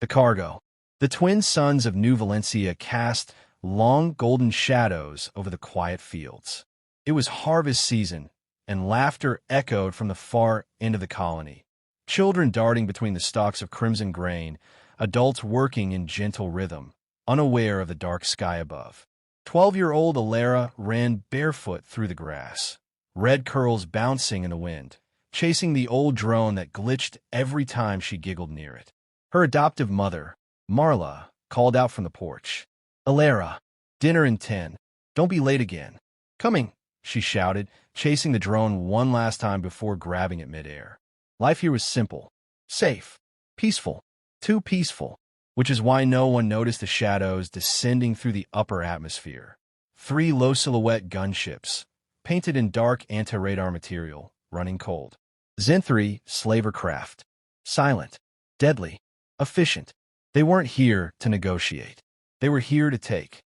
The cargo. The twin suns of New Valencia cast long golden shadows over the quiet fields. It was harvest season, and laughter echoed from the far end of the colony. Children darting between the stalks of crimson grain, adults working in gentle rhythm, unaware of the dark sky above. 12-year-old Elara ran barefoot through the grass, red curls bouncing in the wind, chasing the old drone that glitched every time she giggled near it. Her adoptive mother, Marla, called out from the porch. "Elara, dinner in 10. Don't be late again." "Coming," she shouted, chasing the drone one last time before grabbing it midair. Life here was simple, safe, peaceful, too peaceful, which is why no one noticed the shadows descending through the upper atmosphere. 3 low silhouette gunships, painted in dark anti-radar material, running cold. Zen-3 slaver craft. Silent, deadly, efficient. They weren't here to negotiate. They were here to take.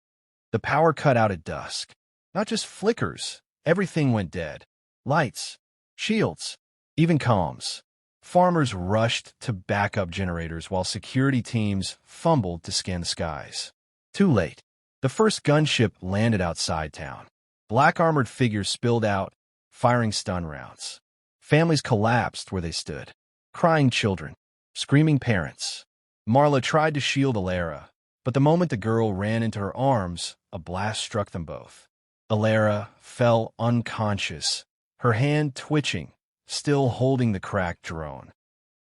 The power cut out at dusk. Not just flickers. Everything went dead. Lights, shields, even comms. Farmers rushed to backup generators while security teams fumbled to scan the skies. Too late. The first gunship landed outside town. Black armored figures spilled out, firing stun rounds. Families collapsed where they stood. Crying children, screaming parents. Marla tried to shield Elara, but the moment the girl ran into her arms, a blast struck them both. Elara fell unconscious, her hand twitching, still holding the cracked drone.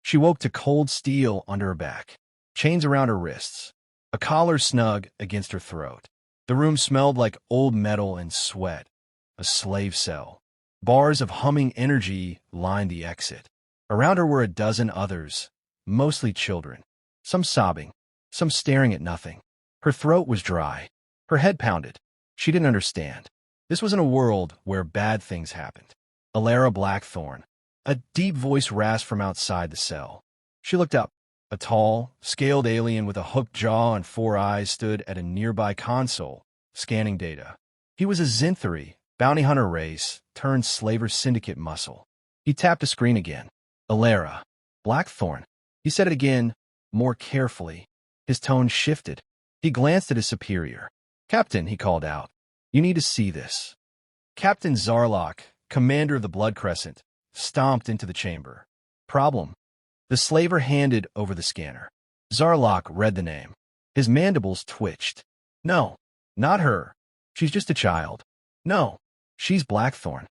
She woke to cold steel under her back, chains around her wrists, a collar snug against her throat. The room smelled like old metal and sweat, a slave cell. Bars of humming energy lined the exit. Around her were a dozen others, mostly children, some sobbing, some staring at nothing. Her throat was dry, her head pounded. She didn't understand. This wasn't a world where bad things happened. Elara Blackthorn. A deep voice rasped from outside the cell. She looked up. A tall, scaled alien with a hooked jaw and 4 eyes stood at a nearby console, scanning data. He was a Zen-3, bounty hunter race, turned slaver syndicate muscle. He tapped the screen again. Elara Blackthorn. He said it again, more carefully. His tone shifted. He glanced at his superior. "Captain," he called out, "you need to see this." Captain Zarlok, commander of the Blood Crescent, stomped into the chamber. "Problem." The slaver handed over the scanner. Zarlok read the name. His mandibles twitched. "No, not her. She's just a child. No, she's Blackthorn."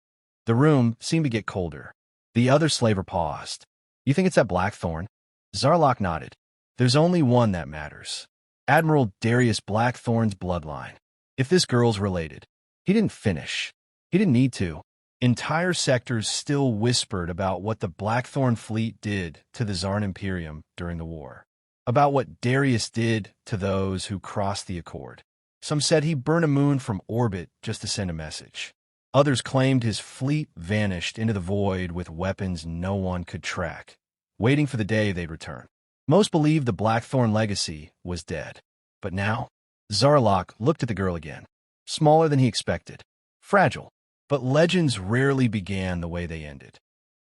The room seemed to get colder. The other slaver paused. "You think it's that Blackthorn?" Zarlok nodded. "There's only one that matters. Admiral Darius Blackthorn's bloodline. If this girl's related." He didn't finish. He didn't need to. Entire sectors still whispered about what the Blackthorn fleet did to the Zarn Imperium during the war. About what Darius did to those who crossed the Accord. Some said he burned a moon from orbit just to send a message. Others claimed his fleet vanished into the void with weapons no one could track, waiting for the day they'd return. Most believed the Blackthorn legacy was dead. But now, Zarlok looked at the girl again. Smaller than he expected. Fragile. But legends rarely began the way they ended.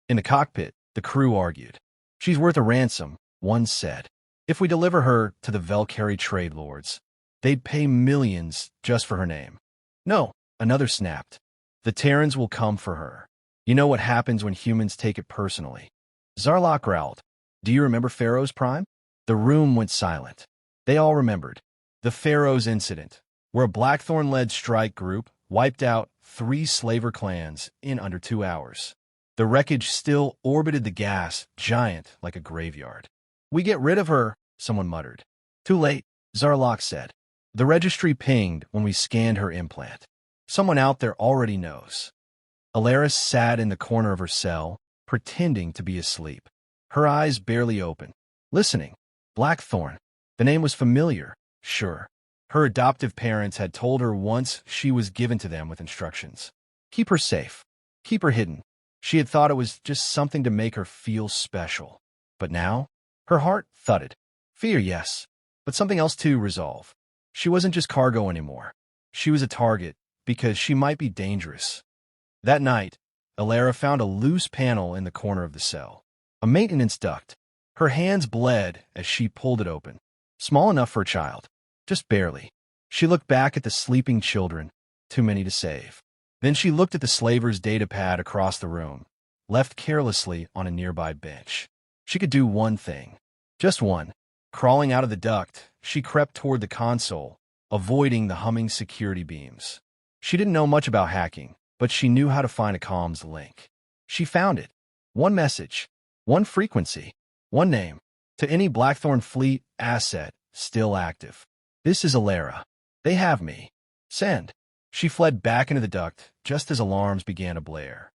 In the cockpit, the crew argued. "She's worth a ransom," one said. "If we deliver her to the Velcari trade lords, they'd pay millions just for her name." "No," another snapped. "The Terrans will come for her. You know what happens when humans take it personally." Zarlok growled. "Do you remember Pharaoh's Prime?" The room went silent. They all remembered. The Pharaoh's incident, where a Blackthorn-led strike group wiped out 3 slaver clans in under 2 hours. The wreckage still orbited the gas giant like a graveyard. "We get rid of her," someone muttered. "Too late," Zarlok said. "The registry pinged when we scanned her implant. Someone out there already knows." Elara sat in the corner of her cell, pretending to be asleep. Her eyes barely open. Listening. Blackthorn. The name was familiar, sure. Her adoptive parents had told her once she was given to them with instructions. Keep her safe. Keep her hidden. She had thought it was just something to make her feel special. But now, her heart thudded. Fear, yes, but something else too, resolve. She wasn't just cargo anymore. She was a target, because she might be dangerous. That night, Elara found a loose panel in the corner of the cell. A maintenance duct. Her hands bled as she pulled it open. Small enough for a child. Just barely. She looked back at the sleeping children, too many to save. Then she looked at the slaver's data pad across the room, left carelessly on a nearby bench. She could do one thing. Just one. Crawling out of the duct, she crept toward the console, avoiding the humming security beams. She didn't know much about hacking, but she knew how to find a comms link. She found it. One message, one frequency, one name. To any Blackthorn fleet asset still active. This is Elara. They have me. Send. She fled back into the duct just as alarms began to blare.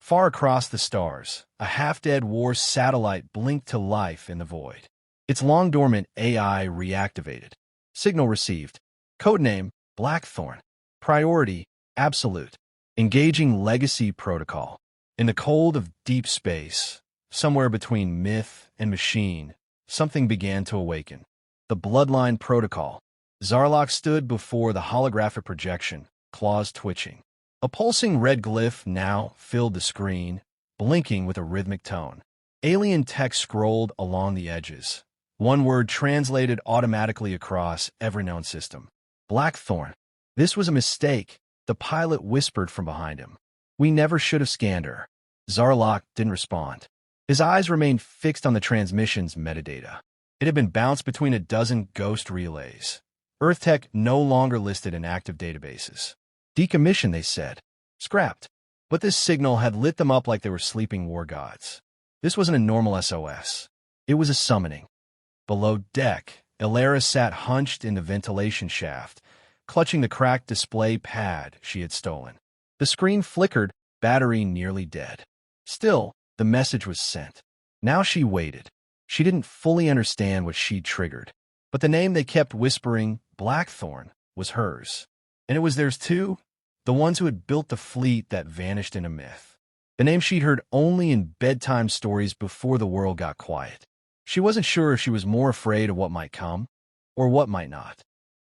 Far across the stars, a half-dead war satellite blinked to life in the void. Its long-dormant AI reactivated. Signal received. Codename, Blackthorn. Priority, absolute. Engaging legacy protocol. In the cold of deep space, somewhere between myth and machine, something began to awaken. The bloodline protocol. Zarlok stood before the holographic projection, claws twitching. A pulsing red glyph now filled the screen, blinking with a rhythmic tone. Alien text scrolled along the edges. One word translated automatically across every known system. Blackthorn. This was a mistake, the pilot whispered from behind him. We never should have scanned her. Zarlok didn't respond. His eyes remained fixed on the transmission's metadata. It had been bounced between a dozen ghost relays. EarthTech no longer listed in active databases. Decommissioned, they said. Scrapped. But this signal had lit them up like they were sleeping war gods. This wasn't a normal SOS. It was a summoning. Below deck, Elara sat hunched in the ventilation shaft, clutching the cracked display pad she had stolen. The screen flickered, battery nearly dead. Still, the message was sent. Now she waited. She didn't fully understand what she'd triggered. But the name they kept whispering, Blackthorn, was hers. And it was theirs too, the ones who had built the fleet that vanished in a myth. The name she'd heard only in bedtime stories before the world got quiet. She wasn't sure if she was more afraid of what might come, or what might not.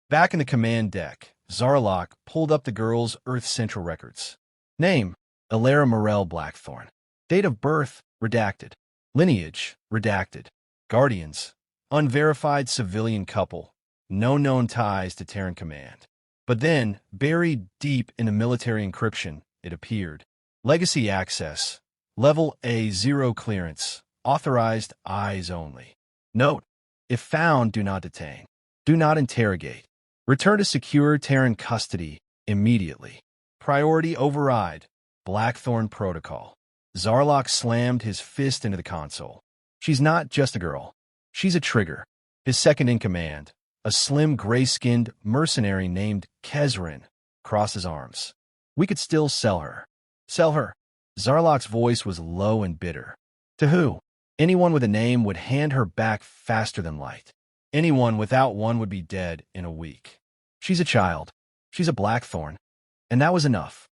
Back in the command deck, Zarlok pulled up the girl's Earth Central records. Name, Elara Blackthorn. Date of birth, redacted. Lineage, redacted. Guardians, unverified civilian couple. No known ties to Terran Command. But then, buried deep in the military encryption, it appeared. Legacy access. Level A0 clearance. Authorized eyes only. Note, if found, do not detain. Do not interrogate. Return to secure Terran custody immediately. Priority override. Blackthorn protocol. Zarlok slammed his fist into the console. She's not just a girl. She's a trigger. His second in command, a slim gray-skinned mercenary named Kezrin, crossed his arms. We could still sell her. Sell her. Zarlok's voice was low and bitter. To who? Anyone with a name would hand her back faster than light. Anyone without one would be dead in a week. She's a child. She's a Blackthorn. And that was enough.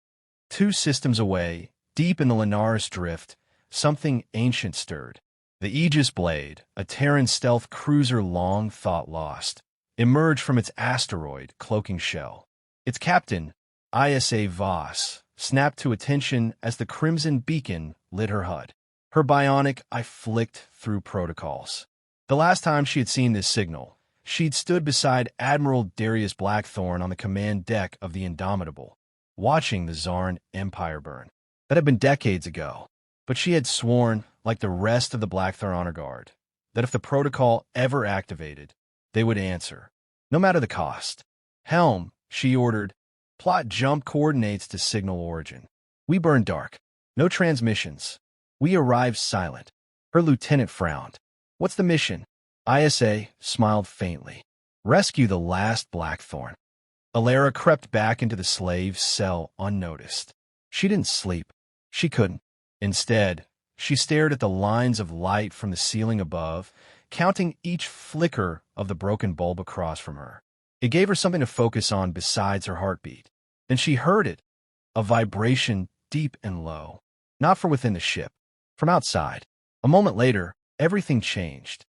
2 systems away, deep in the Linares drift, something ancient stirred. The Aegis Blade, a Terran stealth cruiser long thought lost, emerged from its asteroid cloaking shell. Its captain, Isa Voss, snapped to attention as the crimson beacon lit her HUD. Her bionic eye flicked through protocols. The last time she had seen this signal, she'd stood beside Admiral Darius Blackthorn on the command deck of the Indomitable, watching the Zarn Empire burn. That had been decades ago, but she had sworn, like the rest of the Blackthorn Honor Guard, that if the protocol ever activated, they would answer, no matter the cost. Helm, she ordered, plot jump coordinates to signal origin. We burned dark. No transmissions. We arrived silent. Her lieutenant frowned. What's the mission? Isa smiled faintly. Rescue the last Blackthorn. Elara crept back into the slave's cell unnoticed. She didn't sleep. She couldn't. Instead, she stared at the lines of light from the ceiling above, counting each flicker of the broken bulb across from her. It gave her something to focus on besides her heartbeat. Then she heard it, a vibration deep and low, not from within the ship, from outside. A moment later, everything changed.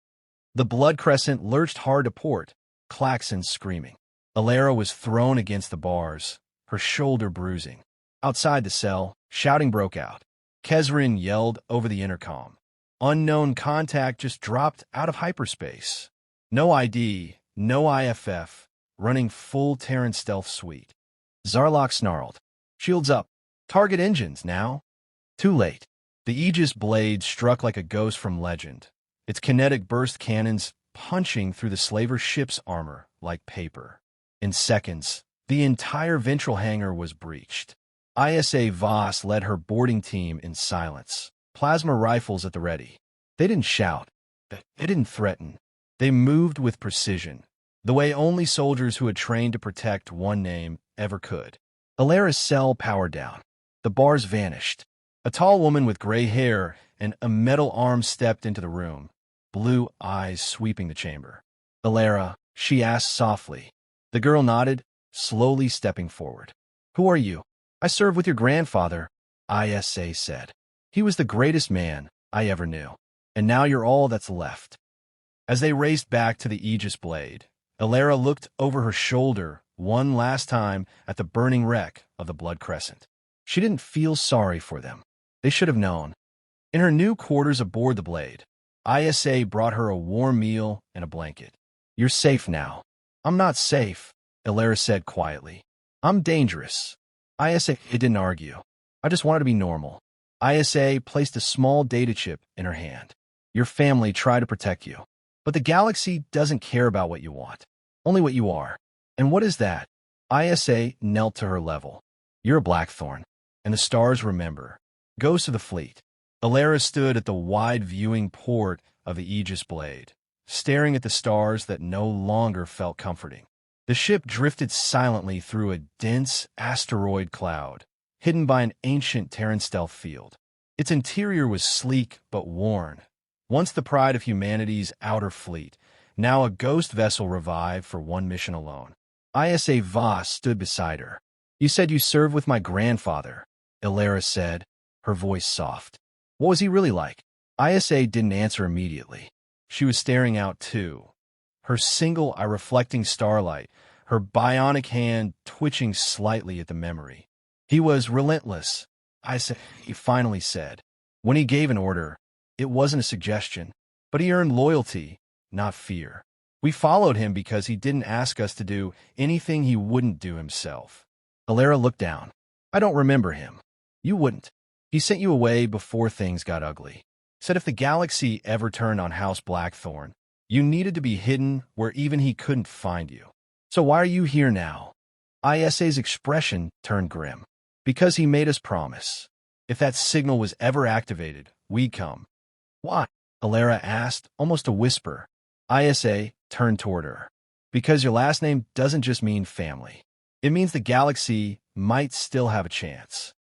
The blood crescent lurched hard to port, klaxons screaming. Elara was thrown against the bars, her shoulder bruising. Outside the cell, shouting broke out. Kezrin yelled over the intercom. unknown contact just dropped out of hyperspace. No ID, no IFF, running full Terran stealth suite. Zarlok snarled. Shields up. Target engines, now. Too late. The Aegis blade struck like a ghost from legend, its kinetic burst cannons punching through the slaver's ship's armor like paper. In seconds, the entire ventral hangar was breached. ISA Voss led her boarding team in silence, plasma rifles at the ready. They didn't shout. They didn't threaten. They moved with precision, the way only soldiers who had trained to protect one name ever could. Elara's cell powered down. The bars vanished. A tall woman with gray hair and a metal arm stepped into the room, blue eyes sweeping the chamber. Elara, she asked softly. The girl nodded, slowly stepping forward. Who are you? I served with your grandfather, ISA said. He was the greatest man I ever knew, and now you're all that's left. As they raced back to the Aegis blade, Elara looked over her shoulder one last time at the burning wreck of the Blood Crescent. She didn't feel sorry for them. They should have known. In her new quarters aboard the blade, ISA brought her a warm meal and a blanket. You're safe now. I'm not safe, Elara said quietly. I'm dangerous. ISA didn't argue. I just wanted to be normal. ISA placed a small data chip in her hand. Your family tried to protect you. But the galaxy doesn't care about what you want, only what you are. And what is that? ISA knelt to her level. You're a Blackthorn, and the stars remember. Ghost of the fleet. Elara stood at the wide viewing port of the Aegis blade, staring at the stars that no longer felt comforting. The ship drifted silently through a dense asteroid cloud, hidden by an ancient Terran stealth field. Its interior was sleek but worn, once the pride of humanity's outer fleet, now a ghost vessel revived for one mission alone. ISA Voss stood beside her. You said you served with my grandfather, Elara said, her voice soft. What was he really like? ISA didn't answer immediately. She was staring out too, her single eye reflecting starlight, her bionic hand twitching slightly at the memory. He was relentless, he finally said. When he gave an order, it wasn't a suggestion, but he earned loyalty, not fear. We followed him because he didn't ask us to do anything he wouldn't do himself. Elara looked down. I don't remember him. You wouldn't. He sent you away before things got ugly. Said if the galaxy ever turned on House Blackthorn, you needed to be hidden where even he couldn't find you. So why are you here now? ISA's expression turned grim. Because he made us promise. If that signal was ever activated, we'd come. Why? Elara asked, almost a whisper. ISA turned toward her. Because your last name doesn't just mean family. It means the galaxy might still have a chance.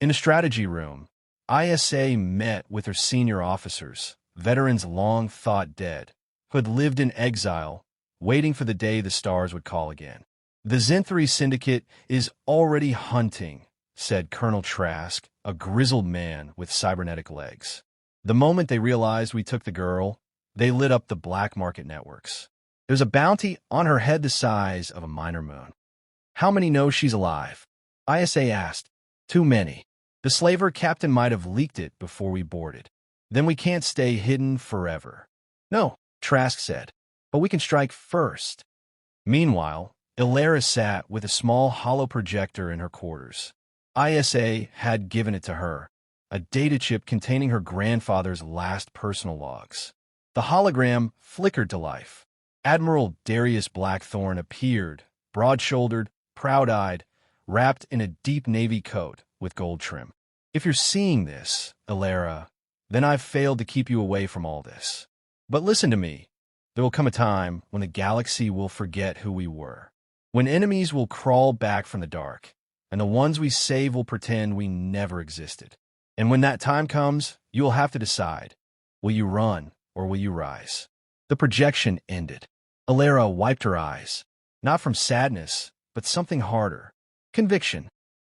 In a strategy room, ISA met with her senior officers, veterans long thought dead, who had lived in exile, waiting for the day the stars would call again. The Zenthri Syndicate is already hunting, said Colonel Trask, a grizzled man with cybernetic legs. The moment they realized we took the girl, they lit up the black market networks. There's a bounty on her head the size of a minor moon. How many know she's alive? ISA asked. Too many. The slaver captain might have leaked it before we boarded. Then we can't stay hidden forever. No, Trask said, but we can strike first. Meanwhile, Elara sat with a small hollow projector in her quarters. ISA had given it to her, a data chip containing her grandfather's last personal logs. The hologram flickered to life. Admiral Darius Blackthorn appeared, broad-shouldered, proud-eyed, wrapped in a deep navy coat with gold trim. If you're seeing this, Elara, then I've failed to keep you away from all this. But listen to me. There will come a time when the galaxy will forget who we were, when enemies will crawl back from the dark, and the ones we save will pretend we never existed. And when that time comes, you will have to decide, will you run or will you rise? The projection ended. Elara wiped her eyes, not from sadness, but something harder. Conviction.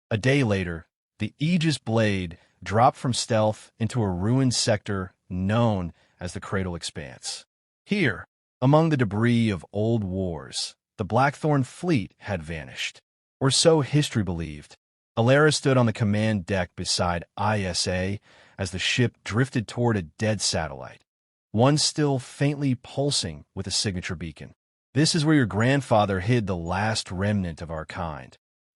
A day later, the Aegis blade dropped from stealth into a ruined sector known as the Cradle Expanse. Here, among the debris of old wars, the Blackthorn fleet had vanished. Or so history believed. Elara stood on the command deck beside ISA as the ship drifted toward a dead satellite, one still faintly pulsing with a signature beacon. "This is where your grandfather hid the last remnant of our kind,"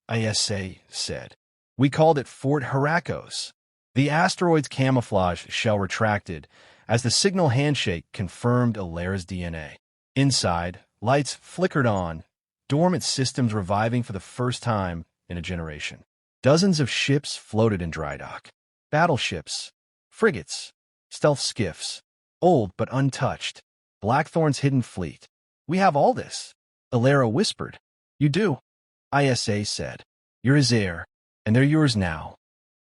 ISA said. "We called it Fort Heracos." The asteroid's camouflage shell retracted as the signal handshake confirmed Elara's DNA. Inside, lights flickered on, dormant systems reviving for the first time in a generation. Dozens of ships floated in dry dock. Battleships, frigates, stealth skiffs, old but untouched. Blackthorn's hidden fleet. "We have all this," Elara whispered. "You do," ISA said. "You're his heir, and they're yours now."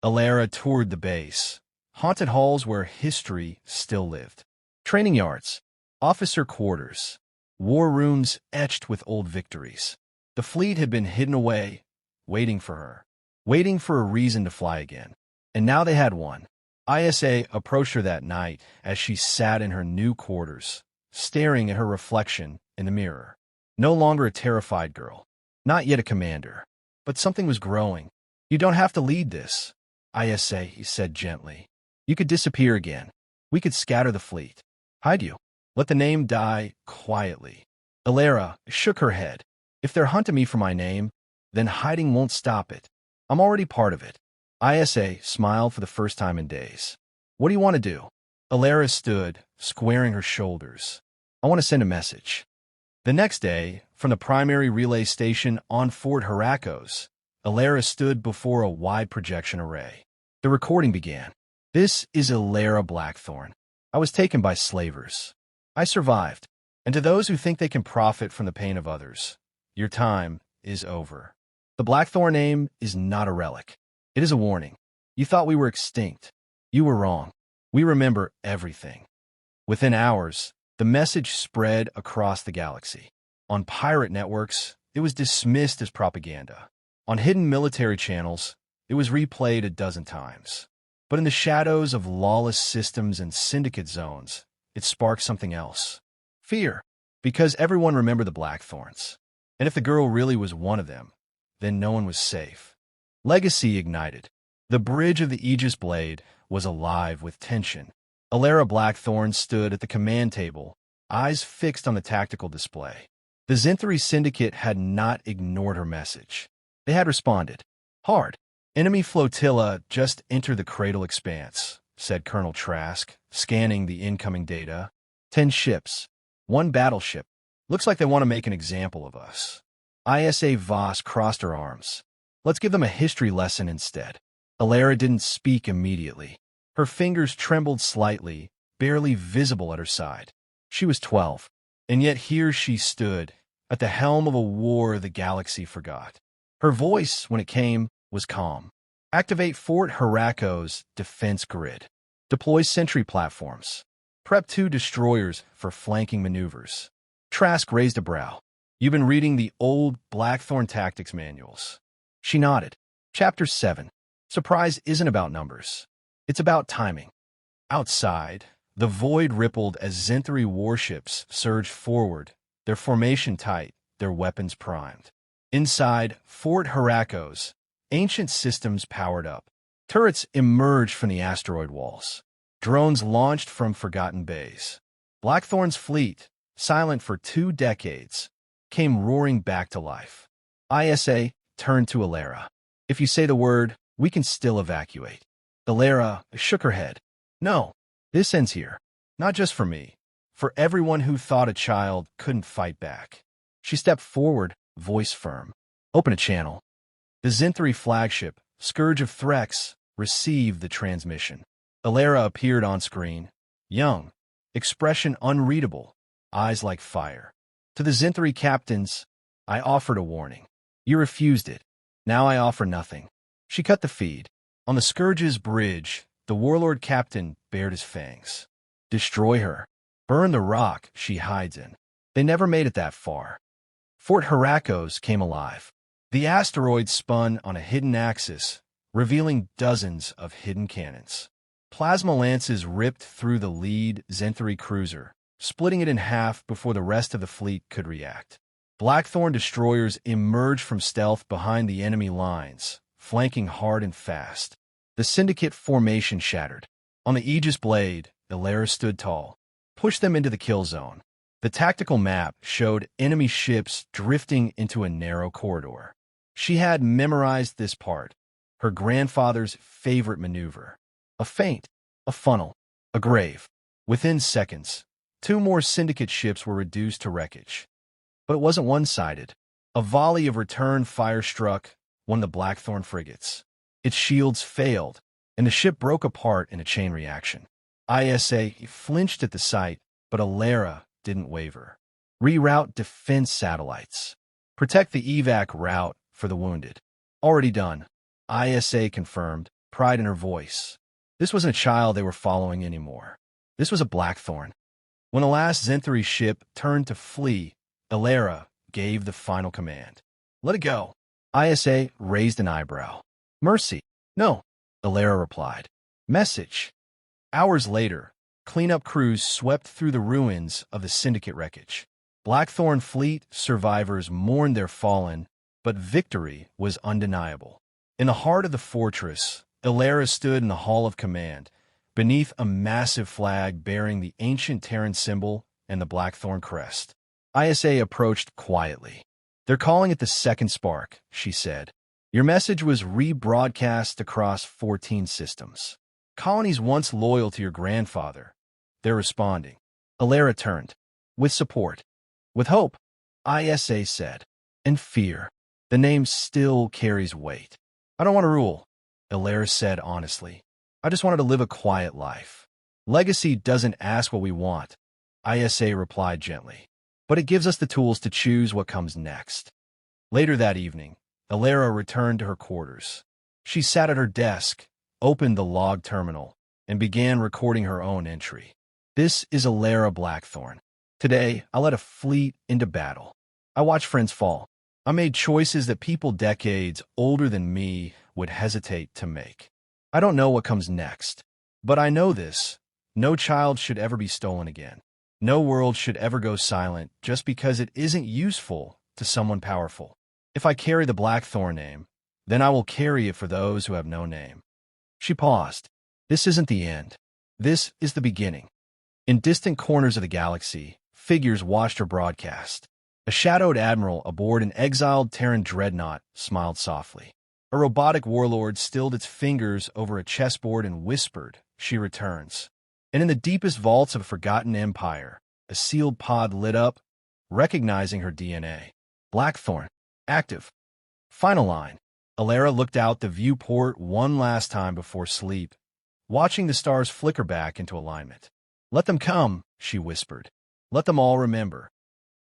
Elara toured the base, haunted halls where history still lived. Training yards, officer quarters, war rooms etched with old victories. The fleet had been hidden away, waiting for her, waiting for a reason to fly again. And now they had one. ISA approached her that night as she sat in her new quarters, staring at her reflection in the mirror. No longer a terrified girl, not yet a commander, but something was growing. "You don't have to lead this," ISA said gently. "You could disappear again. We could scatter the fleet. Hide you. Let the name die quietly." Elara shook her head. "If they're hunting me for my name, then hiding won't stop it. I'm already part of it." ISA smiled for the first time in days. "What do you want to do?" Elara stood, squaring her shoulders. "I want to send a message." The next day, from the primary relay station on Fort Heracos, Elara stood before a wide projection array. The recording began. "This is Elara Blackthorn. I was taken by slavers. I survived. And to those who think they can profit from the pain of others, your time is over. The Blackthorn name is not a relic. It is a warning. You thought we were extinct. You were wrong. We remember everything." Within hours, the message spread across the galaxy. On pirate networks, it was dismissed as propaganda. On hidden military channels, it was replayed a dozen times. But in the shadows of lawless systems and syndicate zones, it sparked something else. Fear. Because everyone remembered the Blackthorns. And if the girl really was one of them, then no one was safe. Legacy ignited. The bridge of the Aegis blade was alive with tension. Elara Blackthorn stood at the command table, eyes fixed on the tactical display. The Zenthari Syndicate had not ignored her message. They had responded. Hard. "Enemy flotilla just entered the cradle expanse," said Colonel Trask, scanning the incoming data. 10 ships. 1 battleship. "Looks like they want to make an example of us." ISA Voss crossed her arms. "Let's give them a history lesson instead." Elara didn't speak immediately. Her fingers trembled slightly, barely visible at her side. She was 12, and yet here she stood, at the helm of a war the galaxy forgot. Her voice, when it came, was calm. "Activate Fort Heracos' defense grid. Deploy sentry platforms. Prep 2 destroyers for flanking maneuvers." Trask raised a brow. "You've been reading the old Blackthorn tactics manuals." She nodded. Chapter 7. Surprise isn't about numbers. It's about timing. Outside, the void rippled as Zenthari warships surged forward, their formation tight, their weapons primed. Inside Fort Heracos, ancient systems powered up. Turrets emerged from the asteroid walls. Drones launched from forgotten bays. Blackthorn's fleet, silent for 2 decades, came roaring back to life. ISA turned to Elara. "If you say the word, we can still evacuate." Elara shook her head. "No, this ends here. Not just for me. For everyone who thought a child couldn't fight back." She stepped forward, voice firm. "Open a channel." The Zenthari flagship, Scourge of Threx, received the transmission. Elara appeared on screen. Young, expression unreadable, eyes like fire. "To the Zenthari captains, I offered a warning. You refused it. Now I offer nothing." She cut the feed. On the Scourge's bridge, the warlord captain bared his fangs. "Destroy her. Burn the rock she hides in." They never made it that far. Fort Heracos came alive. The asteroid spun on a hidden axis, revealing dozens of hidden cannons. Plasma lances ripped through the lead Zenthari cruiser, splitting it in half before the rest of the fleet could react. Blackthorn destroyers emerged from stealth behind the enemy lines, flanking hard and fast. The Syndicate formation shattered. On the Aegis blade, Elara stood tall. Push them into the kill zone. The tactical map showed enemy ships drifting into a narrow corridor. She had memorized this part, her grandfather's favorite maneuver. A feint, a funnel, a grave. Within seconds, 2 more Syndicate ships were reduced to wreckage. But it wasn't one-sided. A volley of return fire struck one of the Blackthorn frigates. Its shields failed, and the ship broke apart in a chain reaction. ISA flinched at the sight, but Elara didn't waver. Reroute defense satellites. Protect the evac route for the wounded. Already done. ISA confirmed, pride in her voice. This wasn't a child they were following anymore. This was a Blackthorn. When the last Zenthari ship turned to flee, Elara gave the final command. Let it go. ISA raised an eyebrow. Mercy. No, Elara replied. Message. Hours later, cleanup crews swept through the ruins of the Syndicate wreckage. Blackthorn fleet survivors mourned their fallen, but victory was undeniable. In the heart of the fortress, Elara stood in the Hall of Command, beneath a massive flag bearing the ancient Terran symbol and the Blackthorn crest. ISA approached quietly. They're calling it the Second Spark, she said. Your message was rebroadcast across 14 systems. Colonies once loyal to your grandfather. They're responding. Elara turned. With support. With hope, ISA said. And fear. The name still carries weight. I don't want to rule, Elara said honestly. I just wanted to live a quiet life. Legacy doesn't ask what we want, ISA replied gently. But it gives us the tools to choose what comes next. Later that evening, Elara returned to her quarters. She sat at her desk, opened the log terminal, and began recording her own entry. This is Elara Blackthorn. Today, I led a fleet into battle. I watched friends fall. I made choices that people decades older than me would hesitate to make. I don't know what comes next, but I know this. No child should ever be stolen again. No world should ever go silent just because it isn't useful to someone powerful. If I carry the Blackthorn name, then I will carry it for those who have no name. She paused. This isn't the end. This is the beginning. In distant corners of the galaxy, figures watched her broadcast. A shadowed admiral aboard an exiled Terran dreadnought smiled softly. A robotic warlord stilled its fingers over a chessboard and whispered, "She returns." And in the deepest vaults of a forgotten empire, a sealed pod lit up, recognizing her DNA. Blackthorn. Active. Final line. Elara looked out the viewport one last time before sleep, watching the stars flicker back into alignment. Let them come, she whispered. Let them all remember.